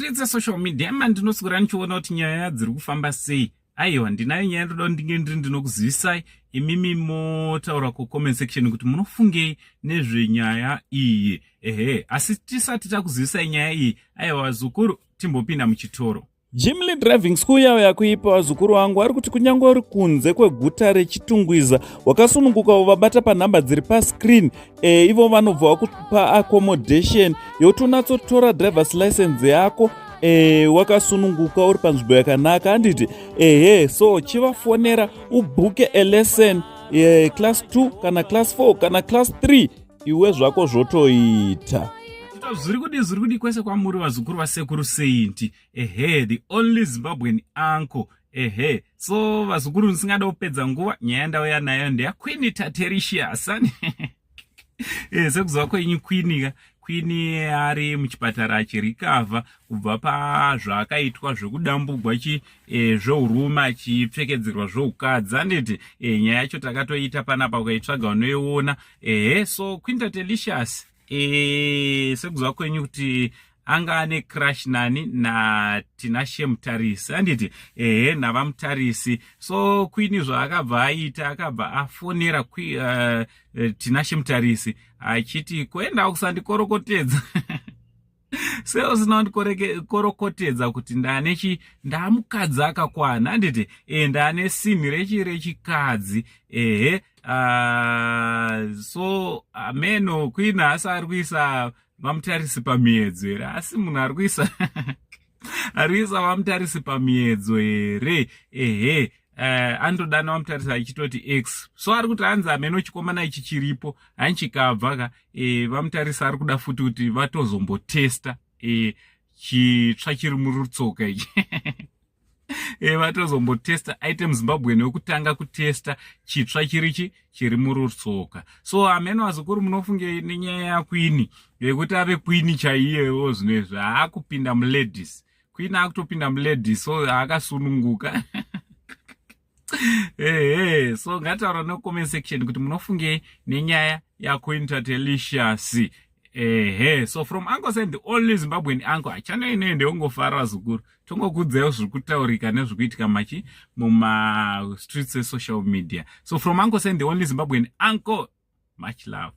streets social media mandinosikura nichiona kuti nyaya dziri kufamba sei. Aiwa, ndinayo nyaya ndoda ndinokuzivisai imimi motaura comment section kuti munofungei nezvenyaya iyi. Asi tisati takuzivisai nyaya iyi, aiwa zukuru, timbopinda muchitoro. Jimly Driving School yavo yakuipa vazukuru vangu vari kuti kunyange uri kunze kweguta rechitungwiza wakasununguka vabata panhamba dziri pascreen, ivo vanobva vakupa accommodation yokuti unatsotora drivers license yako wakasununguka uri panzvimbo yakanaka handiti. So chivafonera ubhuke lesson class 2 kana class 4 kana class 3 iwe zvako zvotoita. Zviri kudi kwese kwamuri vazukuru vasekuru Saint. The only Zimbabwean uncle. So vazukuru nisingada kupedza nguva, nyaya ndauya nayo ndeya Queen Tatericious. Sekuziva kwenyu Queen ari muchipatara achirikavha kubva pazvakaitwa zvekudambugwa zvehurume achipfekedzerwa zveukadzi handiti. Nyaya yacho takatoita panapa ukaitsvaga unoiona. So Queen Tatericious sekuziva kwenyu kuti anga ane crush nani na Tinashe Mutarisi handiti. Navamutarisi. So Queen zvaakabva aita akabva afonera Tinashe Mutarisi achiti kuenda kusandikorokotedza. Seusina ndikorokotedza kuti ndamukadzi akakwana handiti. Ndane sinhi rechikadzi. So ameno Queen asi ari kuisa vamutarisi pamiedzo here, asi munhu ari kuisa vamutarisi pamiedzo here. Andodana vamutarisi achitoti X. So ari kuti hanzi ameno chikomana ichi chiripo hanchikabva ka vamutarisi ari kuda futi kuti vatozombotesta chitsva chiri murutsoka ichi. Vatozombotesta item Zimbabwean wekutanga kutesta chitsva chiri murutsoka. So ameno vazukuru munofunge nenyaya yaQueen yekuti ave Queen chaiyewo zvinezvi haakupinda muladies. Queen akutopinda muladies, so akasununguka. So ngataura no comment section kuti munofunge nenyaya yaQueen Tatericious. So from Uncle Saint, the only Zimbabwean uncle, achana inoende ungofara zukuru. Tongokudzaiwo zviri kutaurika nezvikuitika machi muma streets social media. So from Uncle Saint, the only Zimbabwean uncle, much love.